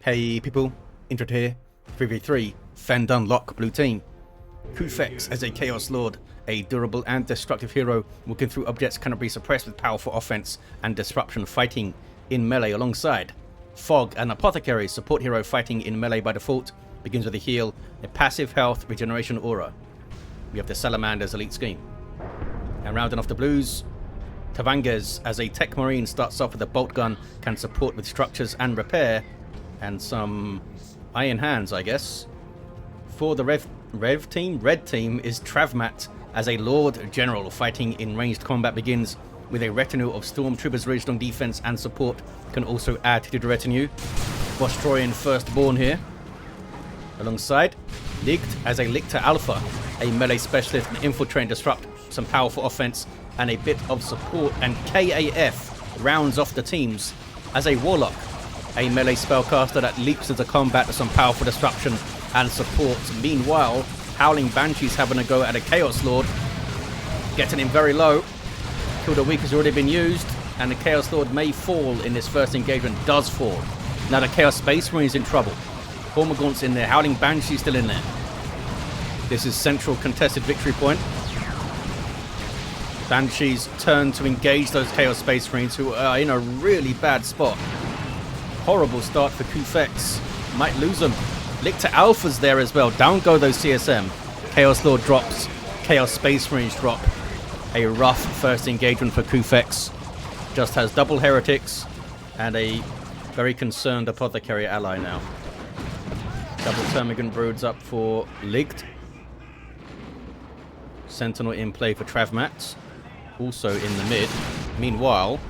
Hey people, Intro here, 3v3, Fandun Lock Blue Team. Kufex as a Chaos Lord, a durable and destructive hero, working through objects cannot be suppressed with powerful offense and disruption fighting in melee alongside. Fog, an Apothecary support hero fighting in melee by default, begins with a heal, a passive health regeneration aura. We have the Salamander's elite scheme. And rounding off the blues, TvangeS as a Techmarine starts off with a bolt gun, can support with structures and repair, and some iron hands, I guess. For the red team is TravMat as a Lord General fighting in ranged combat, begins with a retinue of Stormtroopers really strong defense and support, can also add to the retinue. Vostroyan Firstborn here. Alongside, Ligt as a Lictor Alpha, a melee specialist, and infiltrate and disrupt, some powerful offense and a bit of support, and K.A.F rounds off the teams as a Warlock, a melee spellcaster that leaps into combat with some powerful disruption and support. Meanwhile, Howling Banshee's having a go at a Chaos Lord, getting him very low. Kill the Weak has already been used, and the Chaos Lord may fall in this first engagement, does fall. Now the Chaos Space Marine's in trouble. Hormagaunt's in there, Howling Banshee's still in there. This is central contested victory point. Banshee's turn to engage those Chaos Space Marines who are in a really bad spot. Horrible start for kufex. Might lose them. Lictor Alpha's there as well. Down go those CSM. Chaos Lord drops. Chaos Space Marines drop. A rough first engagement for kufex. Just has double heretics and a very concerned Apothecary ally now. Double Termagant Broods up for Ligt. Sentinel in play for TravMat. Also in the mid. Meanwhile,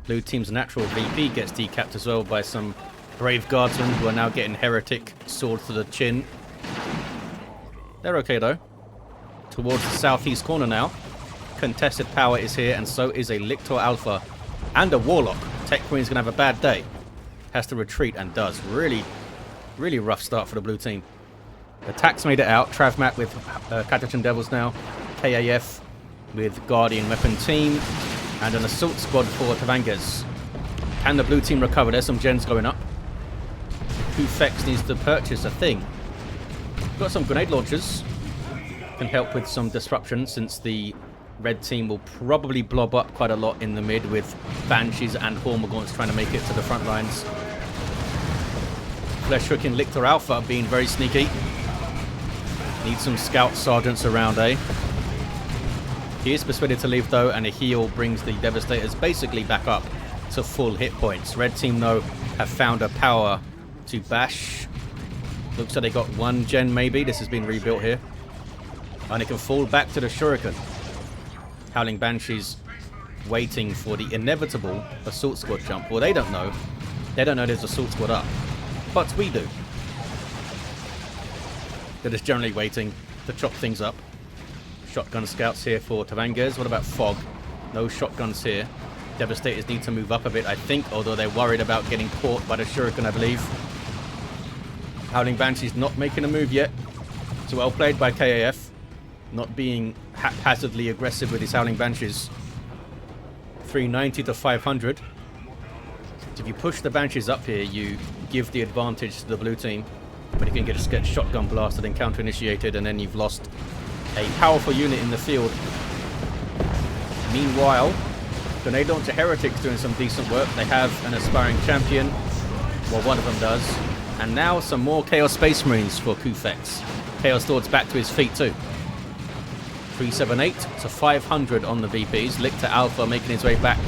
blue team's natural VP gets decapped as well by some Brave Guardsmen who are now getting heretic swords to the chin. They're okay though. Towards the southeast corner now. Contested power is here, and so is a Lictor Alpha and a Warlock. Techmarine's gonna have a bad day. Has to retreat and does. Really rough start for the blue team. Attacks made it out. TravMat with Catachan Devils now. K.A.F with Guardian Weapon Team. And an assault squad for TvangeS. Can the blue team recover? There's some gens going up. Kufex needs to purchase a thing. Got some grenade launchers. Can help with some disruption, since the red team will probably blob up quite a lot in the mid with Banshees and Hormagaunts trying to make it to the front lines. Flesh-hooking Lictor Alpha being very sneaky. Need some scout sergeants around, eh? He is persuaded to leave though, and a heal brings the Devastators basically back up to full hit points. Red team though have found a power to bash. Looks like they got one gen maybe. This has been rebuilt here. And it can fall back to the Shuriken. Howling Banshees waiting for the inevitable assault squad jump. Well, they don't know. They don't know there's assault squad up. But we do. They're just generally waiting to chop things up. Shotgun scouts here for TvangeS. What about Fog? No shotguns here. Devastators need to move up a bit, I think, although they're worried about getting caught by the Shuriken, I believe. Howling Banshee's not making a move yet. So well played by K.A.F. Not being haphazardly aggressive with his Howling Banshees. 390 to 500. If you push the Banshees up here, you give the advantage to the blue team. But you can get shotgun blasted and counter initiated, and then you've lost a powerful unit in the field. Meanwhile, Grenade Launcher Heretics doing some decent work. They have an aspiring champion. Well, one of them does. And now some more Chaos Space Marines for kufex. Chaos Lord's back to his feet too. 378 to 500 on the VPs. Lictor Alpha making his way back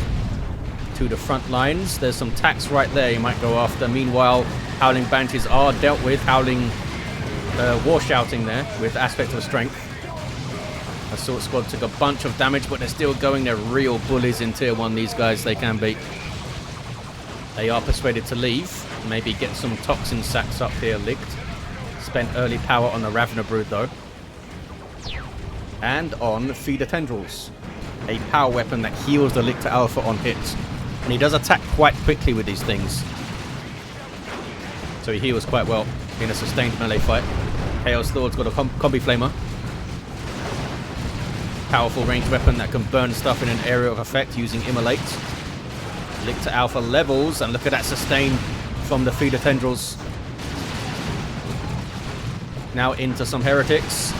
to the front lines. There's some tax right there he might go after. Meanwhile, Howling Banshees are dealt with. Howling war shouting there with aspect of strength. Assault squad took a bunch of damage, but they're still going. They're real bullies in tier 1, these guys. They can beat. They are persuaded to leave. Maybe get some toxin sacks up here, Ligt. Spent early power on the Ravener Brood though. And on Feeder Tendrils. A power weapon that heals the Lictor Alpha on hits. And he does attack quite quickly with these things. So he heals quite well in a sustained melee fight. Chaos Lord's got a combi flamer. Powerful ranged weapon that can burn stuff in an area of effect using Immolate. Lictor Alpha levels, and look at that sustain from the Feeder Tendrils. Now into some heretics.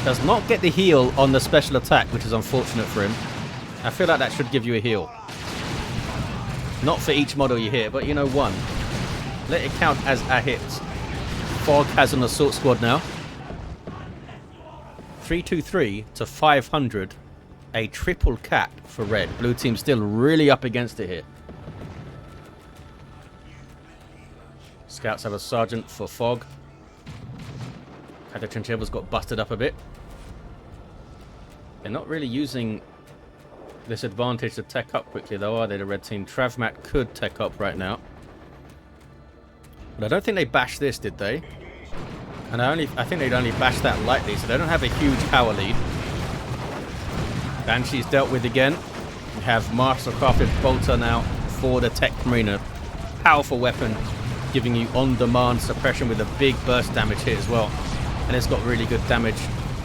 Does not get the heal on the special attack, which is unfortunate for him. I feel like that should give you a heal. Not for each model you hit, but you know, one. Let it count as a hit. Fog has an assault squad now. 323 to 500. A triple cat for red. Blue team still really up against it here. Scouts have a sergeant for Fog. Catachan Chibbles got busted up a bit. They're not really using this advantage to tech up quickly though, are they, the red team? TravMat could tech up right now. But I don't think they bashed this, did they? And I think they'd only bash that lightly, so they don't have a huge power lead. Banshee's dealt with again. We have Mastercrafted Bolter now for the Techmarine. Powerful weapon, giving you on-demand suppression with a big burst damage here as well. And it's got really good damage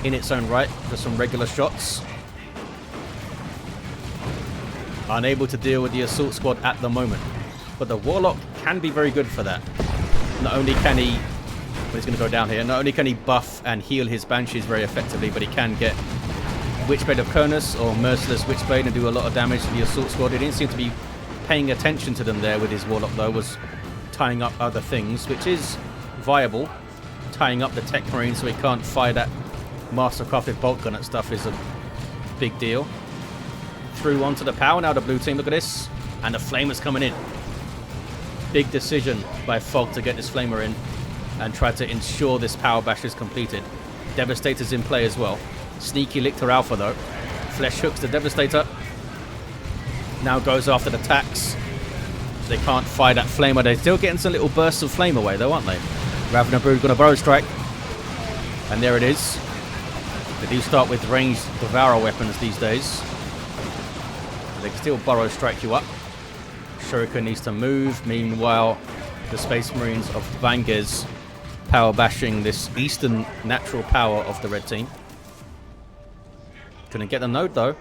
in its own right for some regular shots. Unable to deal with the assault squad at the moment. But the Warlock can be very good for that. Not only can he... Well, he's going to go down here. Not only can he buff and heal his Banshees very effectively, but he can get Witchblade of Kurnus or Merciless Witchblade and do a lot of damage to the assault squad. He didn't seem to be paying attention to them there with his Warlock though. Was tying up other things, which is viable. Tying up the Techmarine so he can't fire that Mastercrafted bolt gun at stuff is a big deal. Through onto the power now, the blue team. Look at this. And the Flamer's coming in. Big decision by Fog to get this Flamer in and try to ensure this power bash is completed. Devastator's in play as well. Sneaky Lictor Alpha though. Flesh hooks the Devastator. Now goes after the tax. They can't fire that Flamer. They're still getting some little bursts of flame away though, aren't they? Ravener Brood gonna Burrow Strike. And there it is. They do start with ranged Devourer weapons these days. They can still Burrow Strike you up. Shuriken needs to move. Meanwhile, the Space Marines of TvangeS power bashing this eastern natural power of the red team. Couldn't get the node though.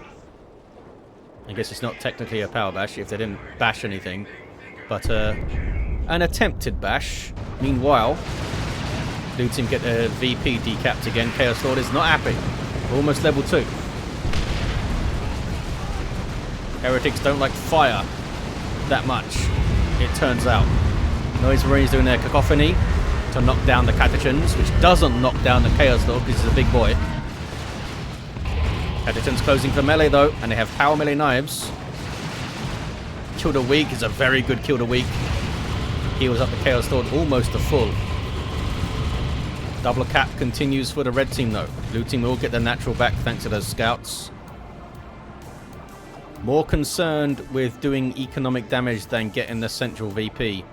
I guess it's not technically a power bash if they didn't bash anything. But an attempted bash. Meanwhile, blue team get a VP decapped again. Chaos Lord is not happy. We're almost level 2. Heretics don't like fire that much, it turns out. Noise Marines doing their cacophony to knock down the Catachans, which doesn't knock down the Chaos Lord because he's a big boy. Catachans closing for melee though, and they have power melee knives. Kill the Weak is a very good kill the Weak. Heals up the Chaos Lord almost to full. Double cap continues for the red team though. Blue team will get their natural back thanks to those scouts. More concerned with doing economic damage than getting the central VP.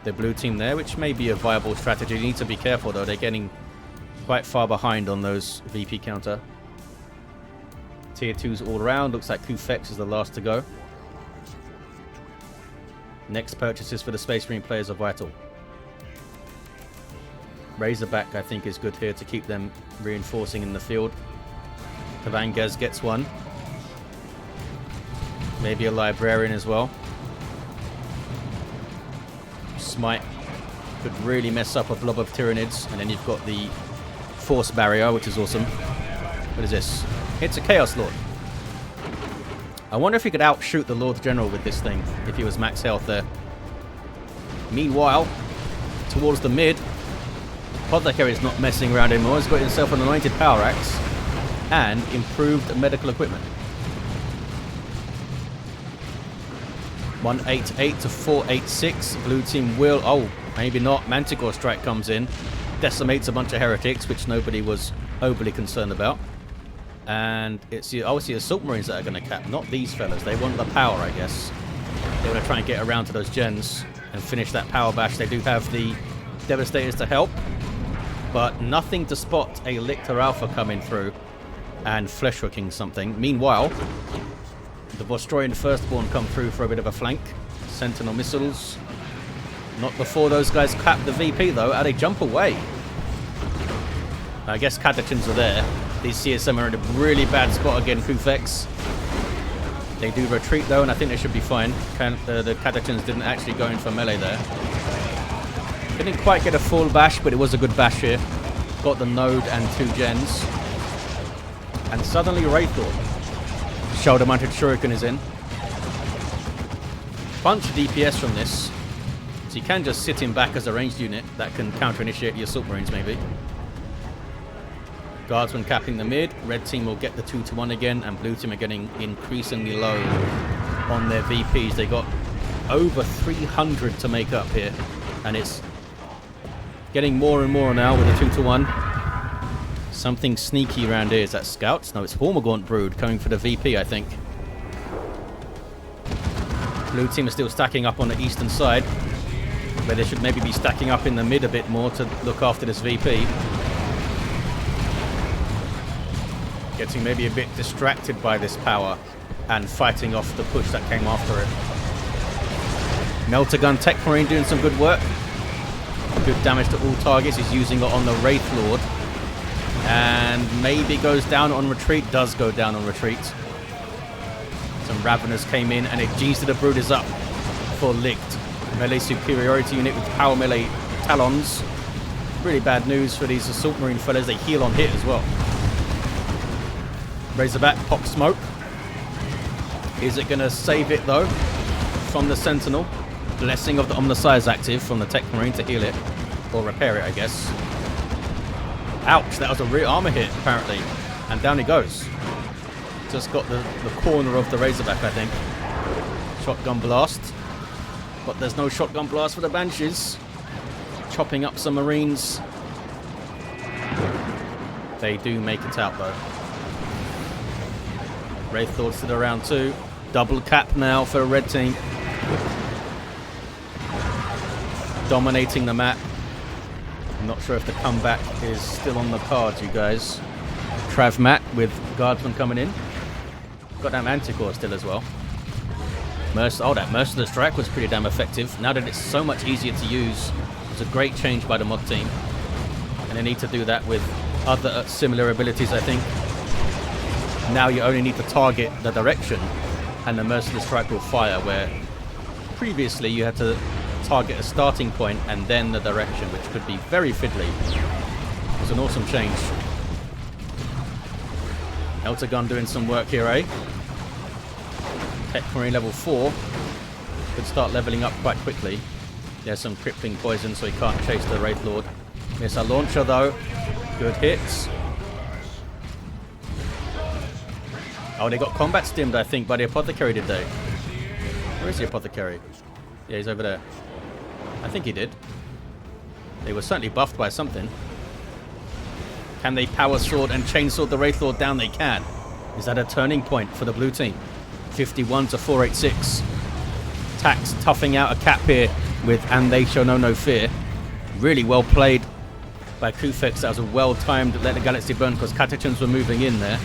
The blue team there, which may be a viable strategy. You need to be careful though, they're getting quite far behind on those VP counter. Tier 2s all around, looks like kufex is the last to go. Next purchases for the Space Marine players are vital. Razorback I think is good here to keep them reinforcing in the field. TvangeS gets one. Maybe a Librarian as well. Smite could really mess up a blob of Tyranids. And then you've got the Force Barrier, which is awesome. What is this? It's a Chaos Lord. I wonder if he could outshoot the Lord General with this thing, if he was max health there. Meanwhile, towards the mid, Apothecary is not messing around anymore. He's got himself an anointed power axe and improved medical equipment. 188 to 486. Blue team will... Oh, maybe not. Manticore Strike comes in. Decimates a bunch of heretics, which nobody was overly concerned about. And it's obviously Assault Marines that are going to cap, not these fellas. They want the power, I guess. They want to try and get around to those gens and finish that power bash. They do have the Devastators to help, but nothing to spot a Lictor Alpha coming through and flesh hooking something. Meanwhile, the Vostroyan Firstborn come through for a bit of a flank. Sentinel missiles. Not before those guys cap the VP though. They jump away. I guess Catachans are there. These CSM are in a really bad spot again, kufex. They do retreat though, and I think they should be fine. The Catachans didn't actually go in for melee there. Didn't quite get a full bash, but it was a good bash here. Got the node and 2 gens. And suddenly Wraithlord. Shoulder-mounted Shuriken is in. Bunch of DPS from this. So you can just sit him back as a ranged unit that can counter-initiate your Assault Marines maybe. Guardsmen capping the mid. Red team will get the 2-1 again, and blue team are getting increasingly low on their VPs. They got over 300 to make up here, and it's getting more and more now with the 2-1. Something sneaky around here. Is that scouts? No, it's Hormagaunt Brood coming for the VP, I think. Blue team is still stacking up on the eastern side, where they should maybe be stacking up in the mid a bit more to look after this VP. Getting maybe a bit distracted by this power and fighting off the push that came after it. Melter Gun Techmarine doing some good work. Good damage to all targets. He's using it on the Wraithlord. And maybe goes down on retreat. Does go down on retreat. Some Raveners came in, and it G's to the Brood is up for Ligt. Melee superiority unit with power melee talons. Really bad news for these Assault Marine fellas. They heal on hit as well. Razorback pop smoke. Is it going to save it though from the Sentinel? Blessing of the Omnissiah is active from the Techmarine to heal it. Or repair it, I guess. Ouch, that was a real armor hit, apparently. And down he goes. Just got the corner of the Razorback, I think. Shotgun blast. But there's no shotgun blast for the Banshees. Chopping up some Marines. They do make it out, though. Wraithlord to the round 2. Double cap now for the red team. Dominating the map. I'm not sure if the comeback is still on the cards, you guys. TravMat with Guardsman coming in. Goddamn Anticore still as well. That Merciless Strike was pretty damn effective. Now that it's so much easier to use, it's a great change by the mod team. And they need to do that with other similar abilities, I think. Now you only need to target the direction, and the Merciless Strike will fire, where previously you had to target a starting point and then the direction, which could be very fiddly. It was an awesome change. Elter Gun doing some work here, eh? Techmarine level 4 could start leveling up quite quickly. There's some crippling poison, so he can't chase the Wraithlord. Missile launcher though, good hits. Oh, they got combat stimmed, I think, by the Apothecary, did they? Where is the Apothecary? Yeah, he's over there. I think he did. They were certainly buffed by something. Can they power sword and chainsword the Wraithlord down? They can. Is that a turning point for the blue team? 51 to 486. Tax toughing out a cap here with And They Show No Fear. Really well played by kufex. That was a well-timed Let the Galaxy Burn, because Catechins were moving in there.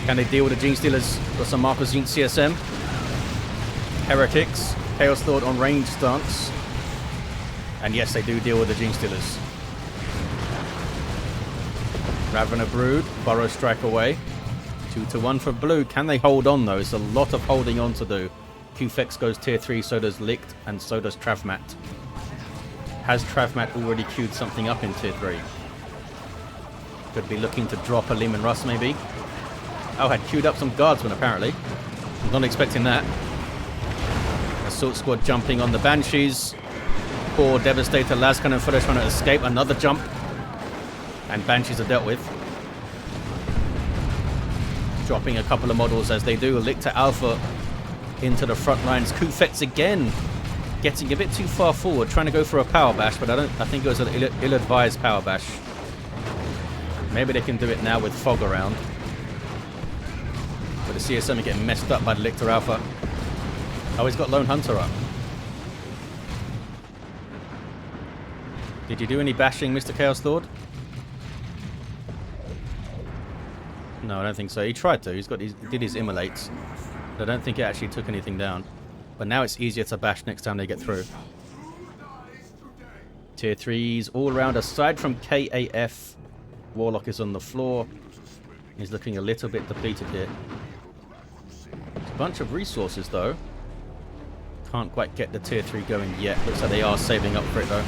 Can they deal with the Gene Stealers? Got some Marcus Gene CSM. Heretics. Chaos Lord on range stance. And yes, they do deal with the Gene Stealers. Ravener Brood. Burrow Strike away. 2-1 for blue. Can they hold on though? It's a lot of holding on to do. kufex goes tier 3, so does Ligt, and so does TravMat. Has TravMat already queued something up in tier 3? Could be looking to drop a Lehman Russ maybe. Oh, had queued up some Guardsmen apparently. I'm not expecting that. Assault Squad jumping on the Banshees. Poor Devastator, Lascan and Fudder trying to escape. Another jump. And Banshees are dealt with. Dropping a couple of models as they do. Lictor Alpha into the front lines. kufex again. Getting a bit too far forward. Trying to go for a power bash, but I think it was an ill-advised power bash. Maybe they can do it now with fog around. But the CSM are getting messed up by the Lictor Alpha. Oh, he's got Lone Hunter up. Did you do any bashing, Mr. Chaos Lord? No, I don't think so. He tried to. He did his immolates. But I don't think it actually took anything down. But now it's easier to bash next time they get through. Tier 3s all around, aside from K.A.F. Warlock is on the floor. He's looking a little bit depleted here. It's a bunch of resources though. Can't quite get the tier 3 going yet. Looks like they are saving up for it though.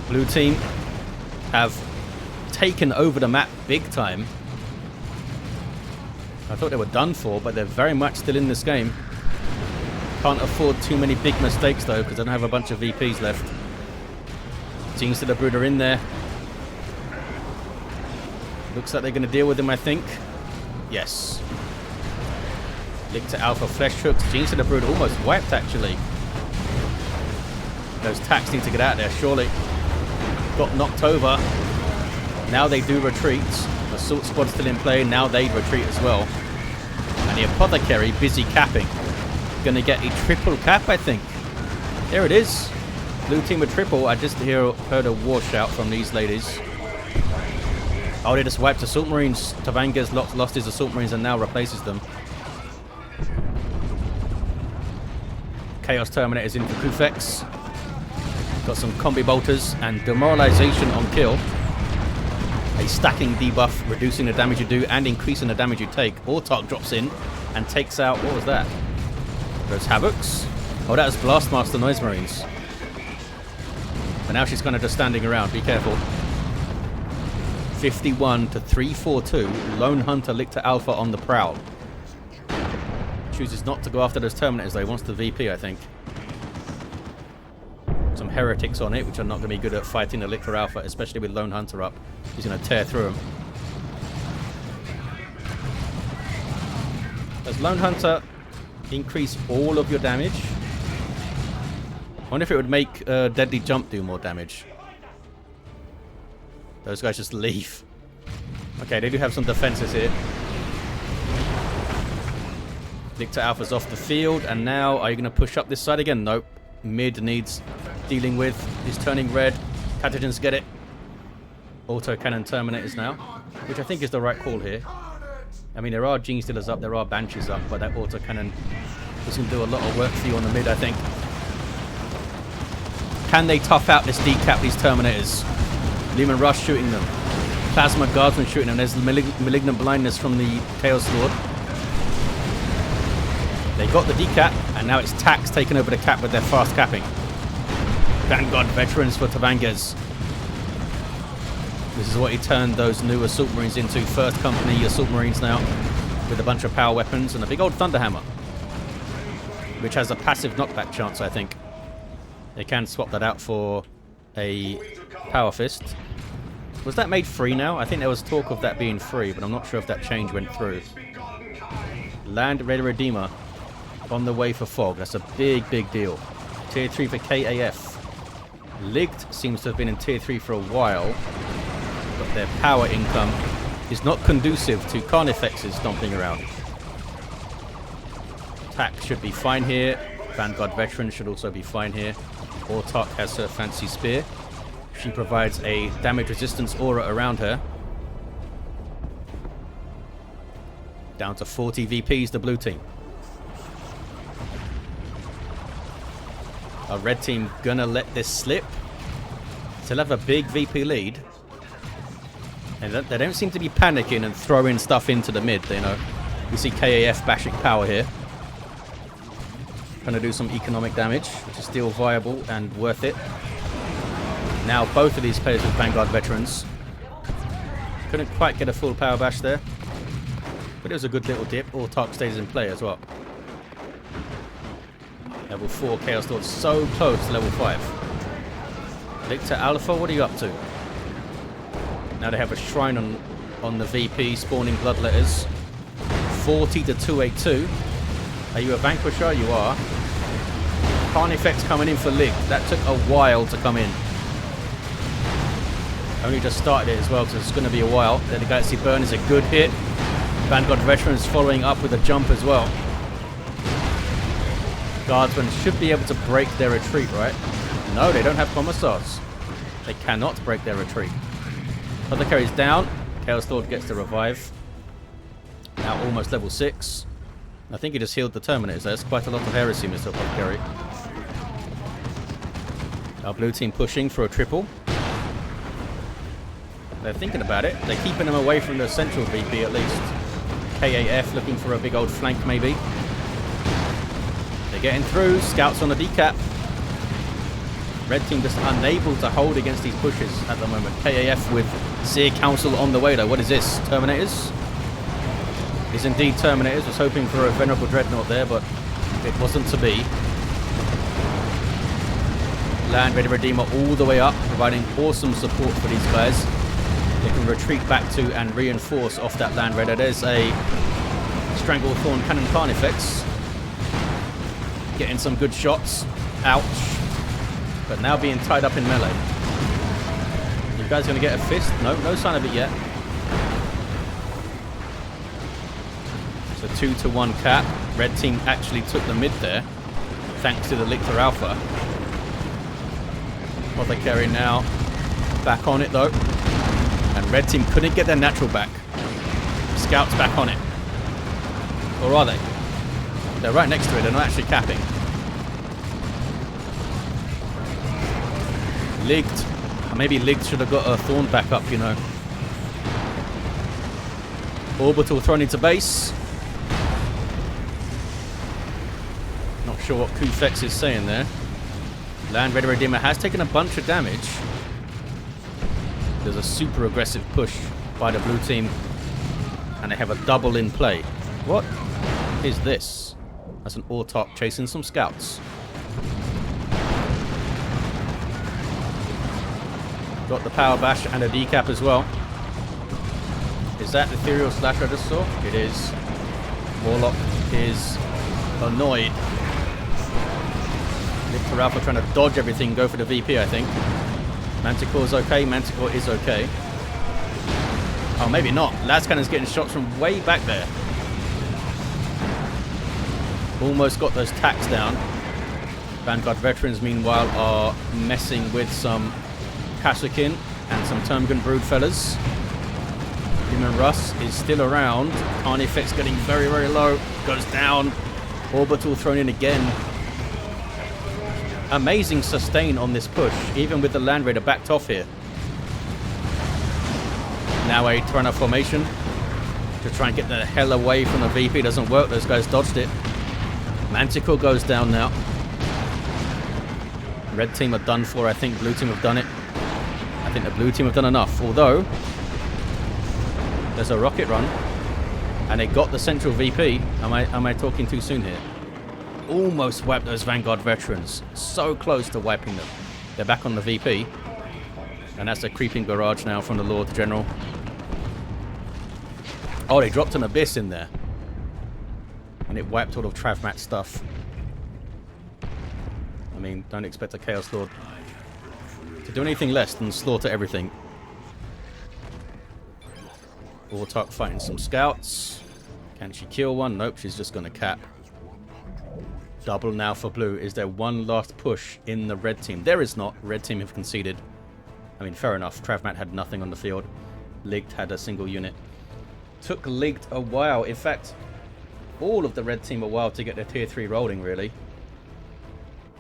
Blue team have taken over the map big time. I thought they were done for, but they're very much still in this game. Can't afford too many big mistakes though, because I don't have a bunch of VPs left. Teams to the Brood are in there. Looks like they're going to deal with him, I think. Yes. Lictor Alpha Flesh Hooks. Genes to the Brood almost wiped, actually. Those tacks need to get out there, surely. Got knocked over. Now they do retreat. Assault Squad still in play. Now they retreat as well. And the Apothecary busy capping. Gonna get a triple cap, I think. There it is. Blue team with triple. I just heard a war shout from these ladies. Oh, they just wiped Assault Marines. TvangeS lost his Assault Marines and now replaces them. Chaos Terminator is in for kufex. Got some combi bolters and demoralization on kill. A stacking debuff, reducing the damage you do and increasing the damage you take. Autarch drops in and takes out, what was that? Those Havocs? Oh, that was Blastmaster Noise Marines. But now she's kind of just standing around, be careful. 51 to 342. Lone Hunter Lictor Alpha on the prowl. Chooses not to go after those Terminators though. He wants the VP, I think. Some heretics on it, which are not going to be good at fighting the Lictor Alpha, especially with Lone Hunter up. He's going to tear through him. Does Lone Hunter increase all of your damage? I wonder if it would make Deadly Jump do more damage. Those guys just leave. Okay, they do have some defenses here. Lictor Alpha's off the field, and now are you going to push up this side again? Nope. Mid needs dealing with. He's turning red. Pathogens get it. Autocannon Terminators now, which I think is the right call here. I mean, there are Gene Stealers up, there are Banshees up, but that autocannon is going to do a lot of work for you on the mid, I think. Can they tough out this decap, these Terminators? Lumen Rush shooting them. Plasma Guardsman shooting them. There's Malignant Blindness from the Chaos Lord. They got the decap, and now it's Tax taking over the cap with their fast capping. Vanguard Veterans for TvangeS. This is what he turned those new Assault Marines into. First Company Assault Marines now, with a bunch of power weapons and a big old Thunderhammer, which has a passive knockback chance, I think. They can swap that out for a Power Fist. Was that made free now? I think there was talk of that being free, but I'm not sure if that change went through. Land Raider Redeemer on the way for Fog. That's a big, big deal. Tier 3 for K.A.F. Ligt seems to have been in Tier 3 for a while, but their power income is not conducive to Carnifexes stomping around. Attack should be fine here. Vanguard Veteran should also be fine here. Autarch has her fancy spear. She provides a damage resistance aura around her. Down to 40 VPs, the blue team. Our red team gonna let this slip. Still have a big VP lead. And they don't seem to be panicking and throwing stuff into the mid, you know. We see K.A.F bashing power here. Trying to do some economic damage, which is still viable and worth it. Now both of these players with Vanguard Veterans. Couldn't quite get a full power bash there. But it was a good little dip. Autarch stays in play as well. Level 4 Chaos Lord so close to level 5. Lictor Alpha, what are you up to? Now they have a shrine on the VP, spawning bloodletters. 40 to 282. Are you a Vanquisher? You are. Carnifex coming in for Lig. That took a while to come in. Only just started it as well, because it's going to be a while. Then the Galaxy Burn is a good hit. Vanguard Veterans following up with a jump as well. Guardsmen should be able to break their retreat, right? No, they don't have Commissars. They cannot break their retreat. Apothecary is down. Chaos Lord gets the revive. Now almost level 6. I think he just healed the Terminators. That's quite a lot of heresy, Mr. Apothecary. Our blue team pushing for a triple. They're thinking about it. They're keeping them away from the central VP at least. K.A.F looking for a big old flank maybe. They They're getting through. Scouts on the decap. Red team just unable to hold against these pushes at the moment. K.A.F with Seer Council on the way though. What is this? Terminators? Is indeed Terminators. Was hoping for a Venerable Dreadnought there, but it wasn't to be. Land Raider Redeemer all the way up, providing awesome support for these guys. They can retreat back to and reinforce off that Land Raider. There's a Stranglethorn Cannon Carnifex. Getting some good shots. Ouch. But now being tied up in melee. You guys going to get a fist? No, no sign of it yet. It's a 2-to-1 cap. Red team actually took the mid there, thanks to the Lictor Alpha. Apothecary now back on it though. And red team couldn't get their natural back. Scouts back on it. Or are they? They're right next to it. They're not actually capping. Ligt. Maybe Ligt should have got a Thorn back up, you know. Orbital thrown into base. Not sure what kufex is saying there. Land Raider Redeemer has taken a bunch of damage. There's a super aggressive push by the blue team. And they have a double in play. What is this? That's an Autarch chasing some scouts. Got the power bash and a decap as well. Is that the Ethereal Slasher I just saw? It is. Warlock is annoyed. Lictor Alpha trying to dodge everything, go for the VP, I think. Manticore's okay. Manticore is okay. Oh, maybe not. Lascannon's getting shots from way back there. Almost got those tacks down. Vanguard Veterans, meanwhile, are messing with some Kashyyykin and some Termagant Brood fellas. Human Russ is still around. Carnifex getting very, very low. Goes down. Orbital thrown in again. Amazing sustain on this push, even with the Land Raider backed off here. Now a Tyranno formation to try and get the hell away from the VP. Doesn't work. Those guys dodged it. Manticore goes down now. Red team are done for. I think blue team have done it. I think the blue team have done enough. Although there's a rocket run and they got the central VP. Am I talking too soon here? Almost wiped those Vanguard Veterans. So close to wiping them. They're back on the VP. And that's a creeping barrage now from the Lord General. Oh, they dropped an Abyss in there. And it wiped all of TravMat stuff. I mean, don't expect a Chaos Lord to do anything less than slaughter everything. Autarch fighting some scouts. Can she kill one? Nope, she's just going to cap. Double now for blue. Is there one last push in the red team? There is not. Red team have conceded. I mean, fair enough. TravMat had nothing on the field. Ligt had a single unit. Took Ligt a while. In fact, all of the red team a while to get their tier 3 rolling, really.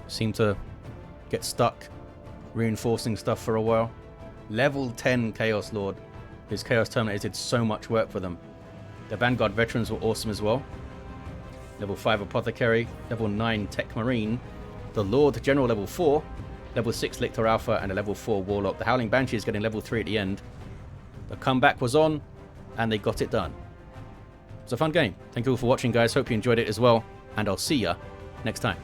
Seemed to get stuck reinforcing stuff for a while. Level 10 Chaos Lord. His Chaos Terminators did so much work for them. The Vanguard Veterans were awesome as well. Level 5 Apothecary, level 9 Techmarine, the Lord General level 4, level 6 Lictor Alpha, and a level 4 Warlock. The Howling Banshee is getting level 3 at the end. The comeback was on, and they got it done. It was a fun game. Thank you all for watching, guys. Hope you enjoyed it as well, and I'll see ya next time.